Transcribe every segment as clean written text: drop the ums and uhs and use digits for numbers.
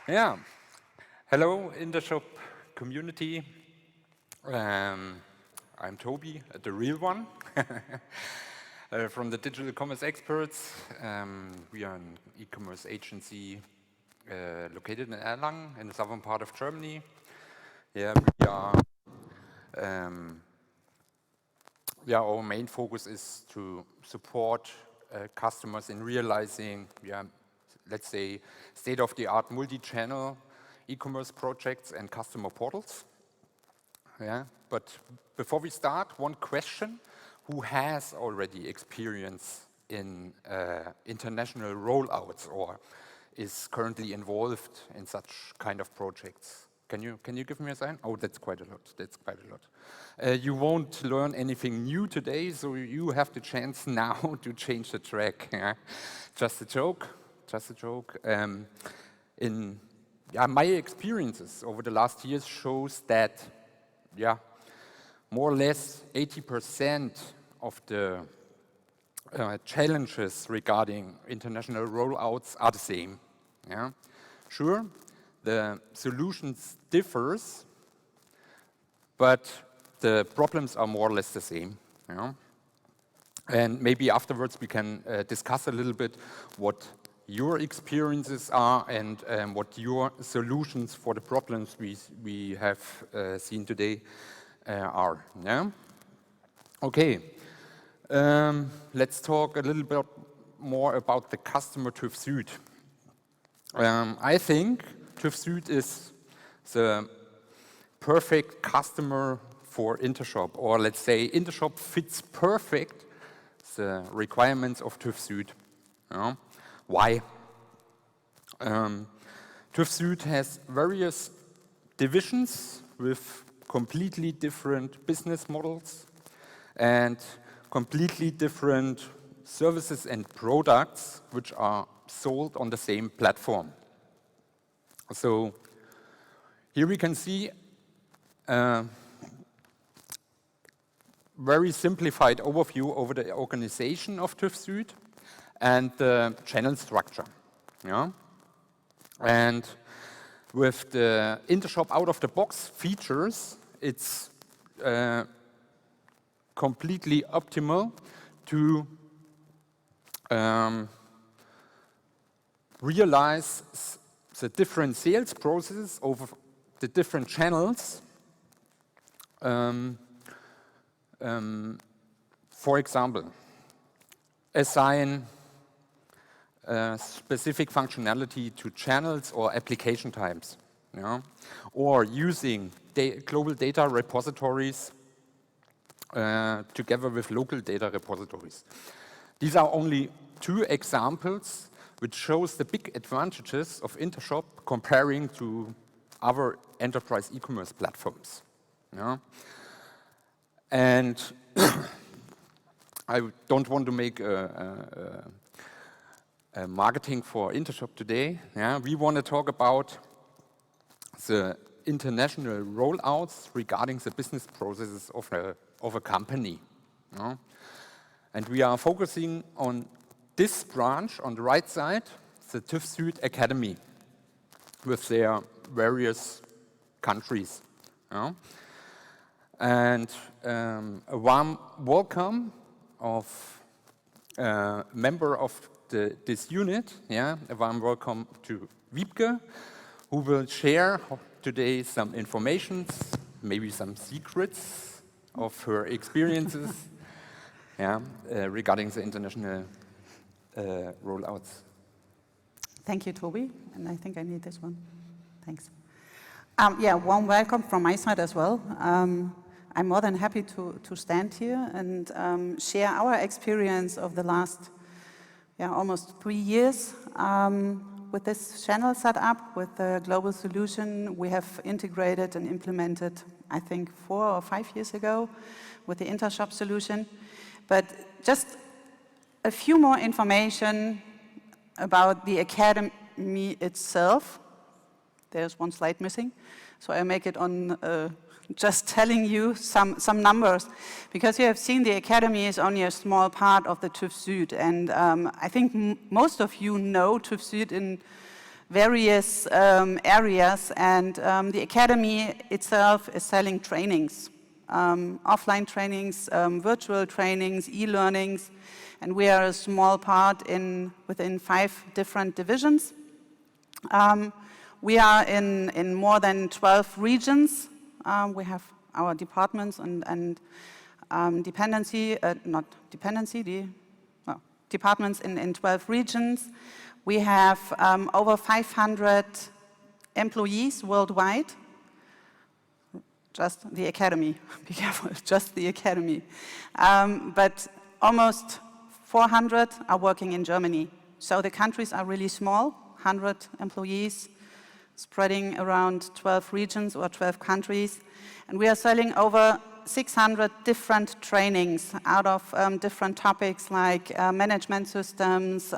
Yeah. Hello, Intershop community. I'm Toby, the real one, from the Digital Commerce Experts. We are an e-commerce agency located in Erlangen, in the southern part of Germany. Yeah, our main focus is to support customers in realizing, let's say, state-of-the-art multi-channel e-commerce projects and customer portals. Yeah, but before we start, one question: who has already experience in international rollouts or is currently involved in such kind of projects? Can you give me a sign? Oh, that's quite a lot. That's quite a lot. You won't learn anything new today, so you have the chance now to change the track. Yeah? Just a joke. Just a joke. My experiences over the last years shows that, more or less 80% of the challenges regarding international rollouts are the same. Yeah? Sure, the solutions differs, but the problems are more or less the same. Yeah? And maybe afterwards we can discuss a little bit what your experiences are and what your solutions for the problems we have seen today are. Yeah? Okay, let's talk a little bit more about the customer TÜV Süd. I think TÜV Süd is the perfect customer for Intershop, or let's say Intershop fits perfect the requirements of TÜV Süd. Yeah? Why? TÜV Süd has various divisions with completely different business models and completely different services and products which are sold on the same platform. So here we can see a very simplified overview over the organization of TÜV Süd and the channel structure. Yeah? And with the Intershop out-of-the-box features, it's completely optimal to realize the different sales processes over the different channels. For example, assign specific functionality to channels or application types, yeah? Or using global data repositories together with local data repositories. These are only two examples which shows the big advantages of Intershop comparing to other enterprise e-commerce platforms. Yeah? And I don't want to make a marketing for Intershop today. Yeah? We want to talk about the international rollouts regarding the business processes of a company. Yeah? And we are focusing on this branch on the right side, the TÜV Süd Akademie, with their various countries. Yeah? And a warm welcome of a member of this unit, yeah? A warm welcome to Wibke, who will share today some information, maybe some secrets of her experiences yeah, regarding the international rollouts. Thank you, Toby, and I think I need this one. Thanks. Warm welcome from my side as well. I'm more than happy to stand here and share our experience of the last almost 3 years with this channel setup, with the global solution we have integrated and implemented, I think 4 or 5 years ago with the Intershop solution. But just a few more information about the Academy itself. There's one slide missing, so I make it on just telling you some numbers, because you have seen the Academy is only a small part of the TÜV Süd, and I think most of you know TÜV Süd in various areas, and the Academy itself is selling trainings, offline trainings, virtual trainings, e-learnings, and we are a small part within 5 different divisions. We are in more than 12 regions. We have our departments and departments in 12 regions. We have over 500 employees worldwide. Just the Academy, be careful, just the Academy. But almost 400 are working in Germany. So the countries are really small, 100 employees, spreading around 12 regions or 12 countries. And we are selling over 600 different trainings out of different topics like management systems,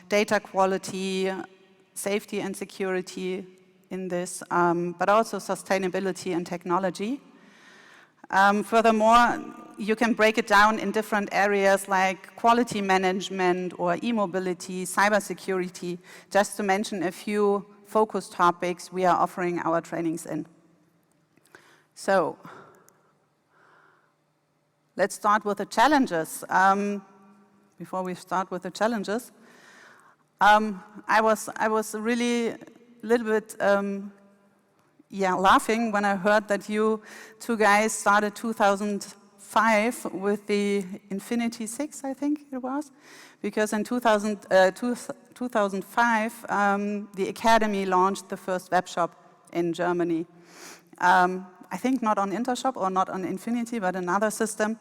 data quality, safety and security in this, but also sustainability and technology. Furthermore, you can break it down in different areas like quality management or e-mobility, cybersecurity, just to mention a few focus topics we are offering our trainings in. So, let's start with the challenges. Before we start with the challenges, I was really a little bit laughing when I heard that you 2 guys started 2005 with the Infinity 6, I think it was, because in 2005 the Academy launched the first web shop in Germany. I think not on Intershop or not on Infinity, but another system.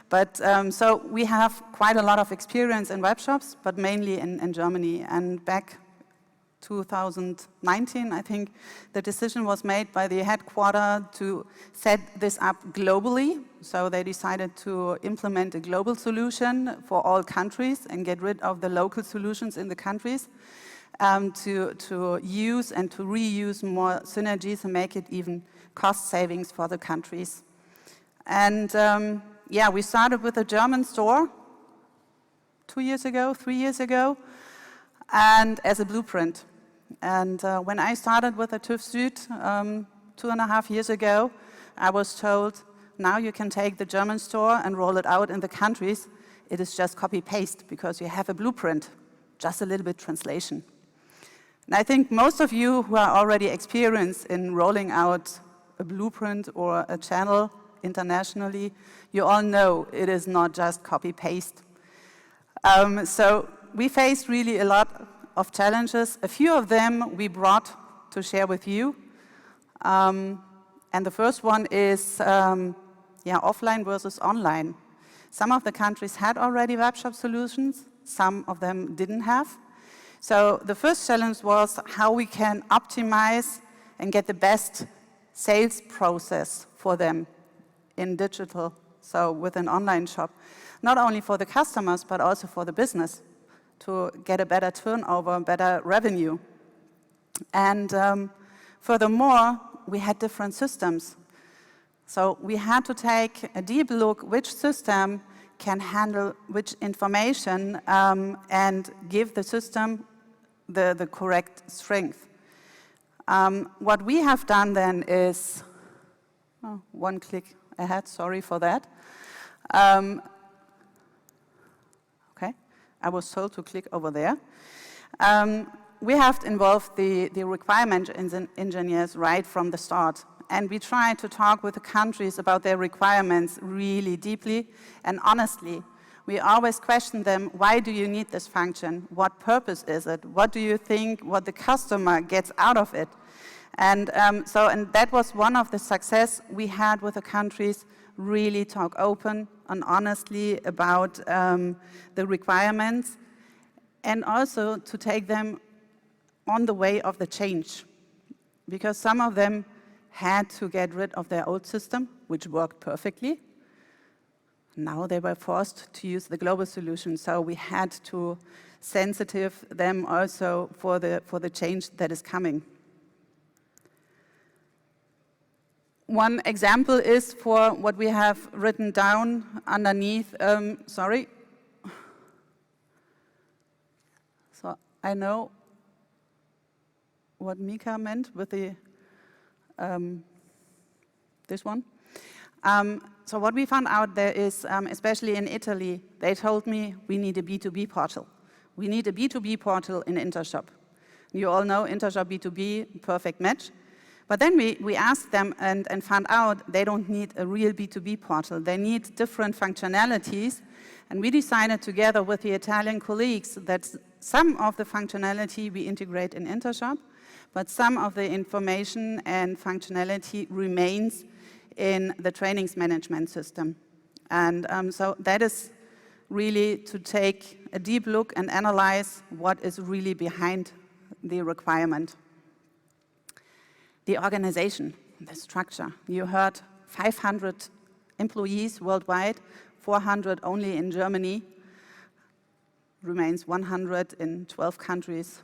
But so we have quite a lot of experience in web shops, but mainly in Germany. And back 2019, I think the decision was made by the headquarter to set this up globally. So they decided to implement a global solution for all countries and get rid of the local solutions in the countries, to use and to reuse more synergies and make it even cost savings for the countries. And we started with a German store 2 years ago, 3 years ago, and as a blueprint. And when I started with the TÜV Süd 2.5 years ago, I was told, now you can take the German store and roll it out in the countries. It is just copy-paste because you have a blueprint, just a little bit translation. And I think most of you who are already experienced in rolling out a blueprint or a channel internationally, you all know it is not just copy-paste. So we faced really a lot of challenges. A few of them we brought to share with you. And the first one is offline versus online. Some of the countries had already webshop solutions, some of them didn't have. So the first challenge was how we can optimize and get the best sales process for them in digital, so with an online shop, not only for the customers, but also for the business, to get a better turnover, better revenue. And furthermore, we had different systems. So we had to take a deep look which system can handle which information and give the system the correct strength. What we have done then is, one click ahead, sorry for that. Okay, I was told to click over there. We have involved the requirement engineers right from the start. And we try to talk with the countries about their requirements really deeply and honestly. We always question them, why do you need this function? What purpose is it? What do you think what the customer gets out of it? And and that was one of the success we had with the countries, really talk open and honestly about the requirements, and also to take them on the way of the change. Because some of them had to get rid of their old system, which worked perfectly. Now they were forced to use the global solution, so we had to sensitive them also for the change that is coming. One example is for what we have written down underneath, sorry. So I know what Mika meant with the this one. So what we found out there is, especially in Italy, they told me we need a B2B portal. We need a B2B portal in Intershop. You all know Intershop B2B, perfect match. But then we asked them and found out they don't need a real B2B portal. They need different functionalities. And we decided together with the Italian colleagues that some of the functionality we integrate in Intershop, but some of the information and functionality remains in the trainings management system. And so that is really to take a deep look and analyze what is really behind the requirement. The organization, the structure. You heard 500 employees worldwide, 400 only in Germany, remains 100 in 12 countries,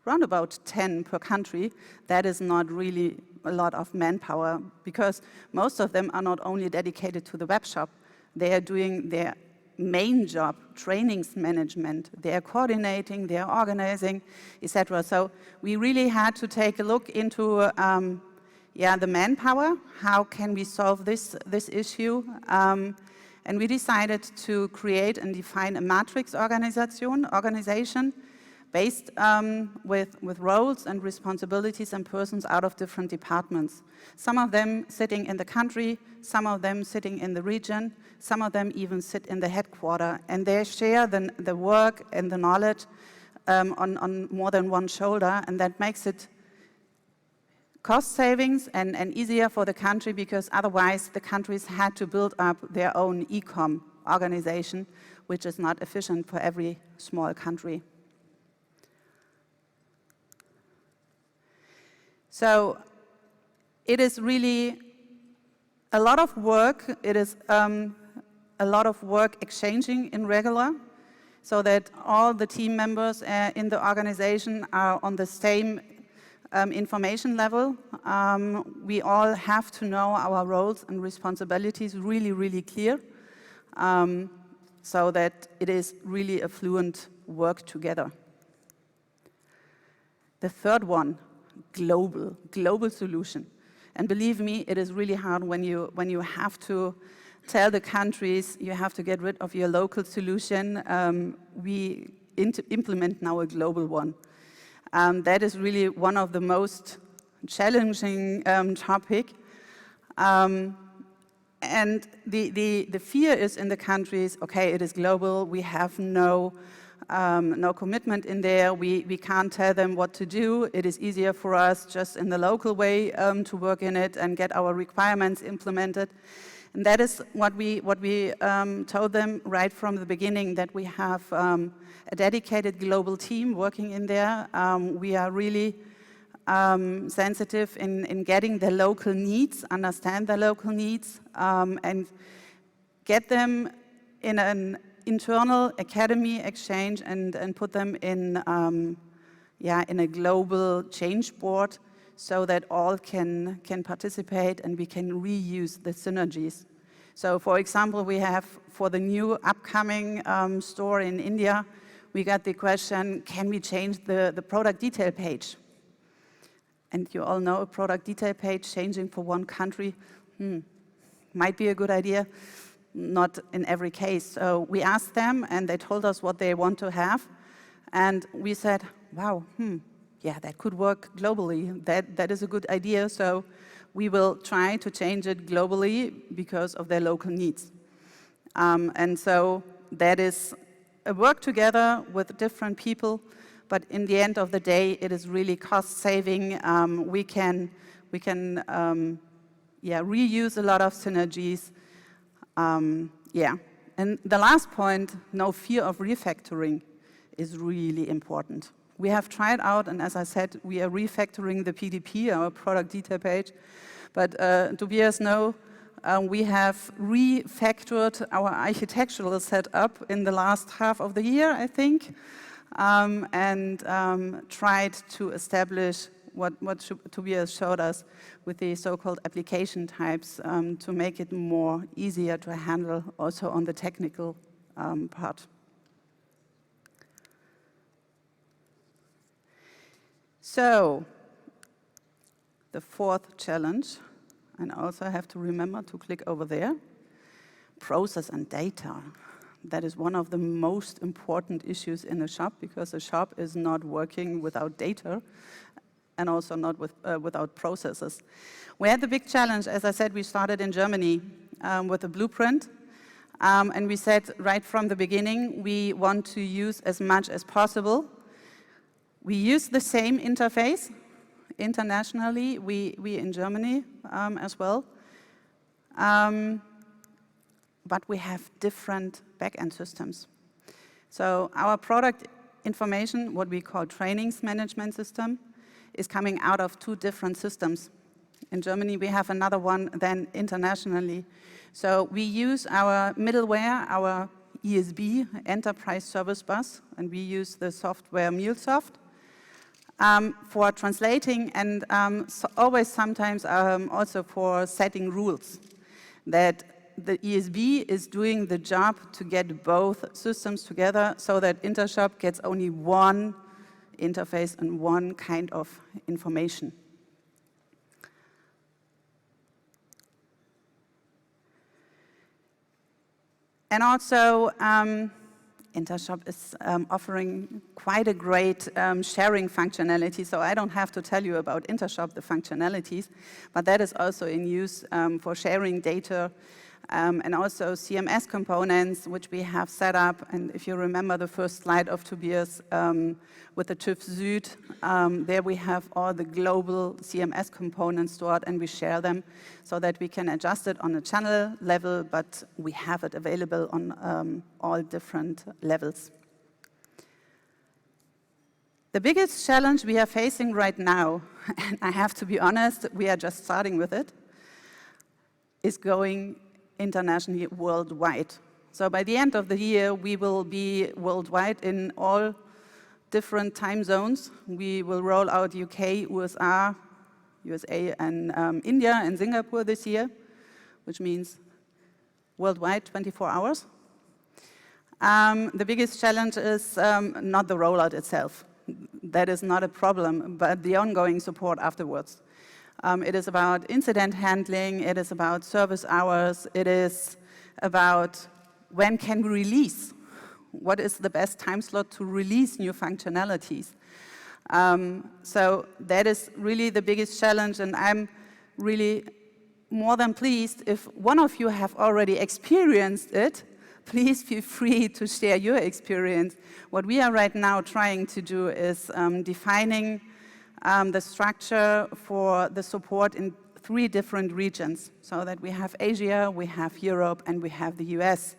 around about 10 per country. That is not really a lot of manpower, because most of them are not only dedicated to the web shop, they are doing their main job, trainings management, they are coordinating, they are organizing, etc. So we really had to take a look into the manpower, how can we solve this issue, and we decided to create and define a matrix organization based with roles and responsibilities and persons out of different departments. Some of them sitting in the country, some of them sitting in the region, some of them even sit in the headquarter, and they share the work and the knowledge on more than one shoulder, and that makes it cost savings and easier for the country, because otherwise the countries had to build up their own e-com organization, which is not efficient for every small country. So it is really a lot of work. It is a lot of work exchanging in regular, so that all the team members in the organization are on the same information level. We all have to know our roles and responsibilities really, really clear, so that it is really a fluent work together. The third one, global solution. And believe me, it is really hard when you have to tell the countries you have to get rid of your local solution. We implement now a global one. That is really one of the most challenging topic. And the fear is in the countries, okay, it is global, we have no commitment in there, we can't tell them what to do, it is easier for us just in the local way to work in it and get our requirements implemented. And that is what we told them right from the beginning, that we have a dedicated global team working in there. We are really sensitive in getting the local needs, understand the local needs, and get them in an internal academy exchange and put them in a global change board, so that all can participate and we can reuse the synergies. So for example, we have for the new upcoming store in India, we got the question, can we change the product detail page? And you all know a product detail page changing for one country, might be a good idea, not in every case. So we asked them and they told us what they want to have. And we said, wow, yeah, that could work globally. That is a good idea. So we will try to change it globally because of their local needs. And so that is a work together with different people. But in the end of the day, it is really cost saving. We can reuse a lot of synergies. And the last point, no fear of refactoring, is really important. We have tried out, and as I said, we are refactoring the PDP, our product detail page. But Tobias knows, we have refactored our architectural setup in the last half of the year, I think, and tried to establish what Tobias showed us with the so-called application types to make it more easier to handle also on the technical part. So the fourth challenge, and also have to remember to click over there, process and data. That is one of the most important issues in a shop, because a shop is not working without data and also not without processes. We had the big challenge, as I said, we started in Germany with a blueprint. And we said right from the beginning, we want to use as much as possible. We use the same interface internationally, we in Germany as well. But we have different back-end systems. So our product information, what we call trainings management system, is coming out of two different systems. In Germany, we have another one than internationally. So we use our middleware, our ESB, Enterprise Service Bus, and we use the software MuleSoft for translating and always sometimes also for setting rules. That the ESB is doing the job to get both systems together so that Intershop gets only one interface and one kind of information. And also, Intershop is offering quite a great sharing functionality, so I don't have to tell you about Intershop, the functionalities, but that is also in use for sharing data and also CMS components, which we have set up. And if you remember the first slide of Tobias with the TÜV Süd, there we have all the global CMS components stored, and we share them so that we can adjust it on a channel level, but we have it available on all different levels. The biggest challenge we are facing right now, and I have to be honest, we are just starting with it, is going internationally worldwide. So by the end of the year, we will be worldwide in all different time zones. We will roll out UK, USA, and India and Singapore this year, which means worldwide 24 hours. The biggest challenge is not the rollout itself. That is not a problem, but the ongoing support afterwards. It is about incident handling, it is about service hours, it is about when can we release? What is the best time slot to release new functionalities? So that is really the biggest challenge, and I'm really more than pleased if one of you have already experienced it. Please feel free to share your experience. What we are right now trying to do is defining the structure for the support in 3 different regions, so that we have Asia, we have Europe, and we have the US,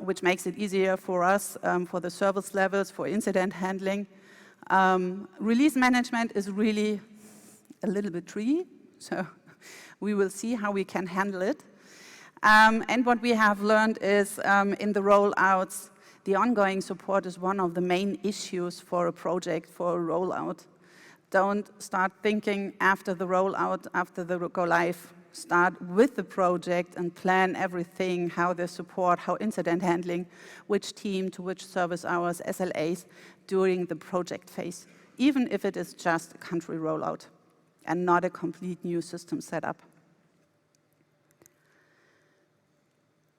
which makes it easier for us for the service levels, for incident handling. Release management is really a little bit tricky, so we will see how we can handle it. And what we have learned is in the rollouts, the ongoing support is one of the main issues for a project, for a rollout. Don't start thinking after the rollout, after the go live. Start with the project and plan everything, how the support, how incident handling, which team to which service hours, SLAs, during the project phase, even if it is just a country rollout and not a complete new system setup.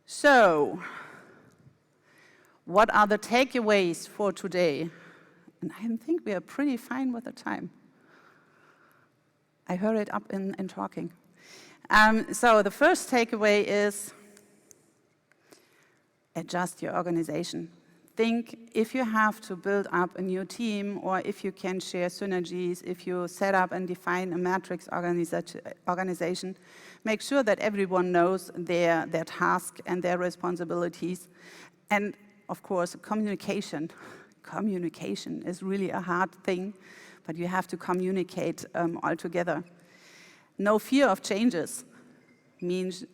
So, what are the takeaways for today? And I think we are pretty fine with the time. I hurried up in talking. So the first takeaway is adjust your organization. Think if you have to build up a new team, or if you can share synergies, if you set up and define a matrix organization, make sure that everyone knows their task and their responsibilities. And of course, communication. Communication is really a hard thing, but you have to communicate all together. No fear of changes means,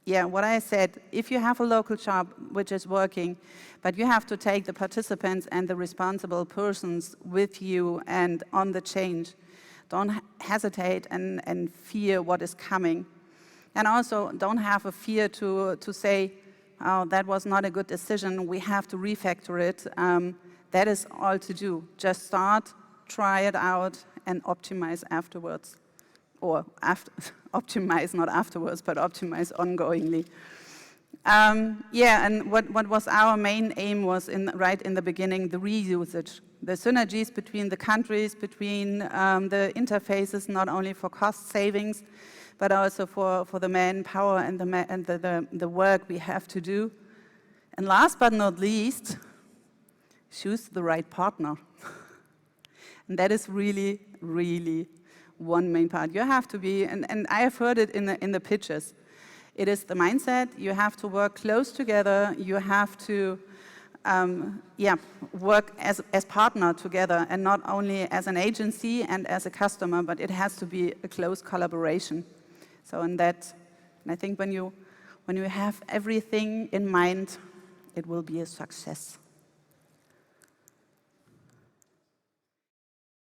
yeah, what I said, if you have a local job which is working, but you have to take the participants and the responsible persons with you and on the change, don't hesitate and fear what is coming. And also, don't have a fear to say, oh, that was not a good decision, we have to refactor it. That is all to do. Just start, try it out, and optimize afterwards. or optimize, not afterwards, but optimize ongoingly. Yeah, and what was our main aim was, right in the beginning, the reusage, the synergies between the countries, between the interfaces, not only for cost savings, but also for the manpower and the work we have to do. And last but not least, choose the right partner. And that is really, really one main part. You have to be, and I have heard it in the pitches. It is the mindset. You have to work close together. You have to work as partner together, and not only as an agency and as a customer, but it has to be a close collaboration. So in that, and I think when you have everything in mind, it will be a success.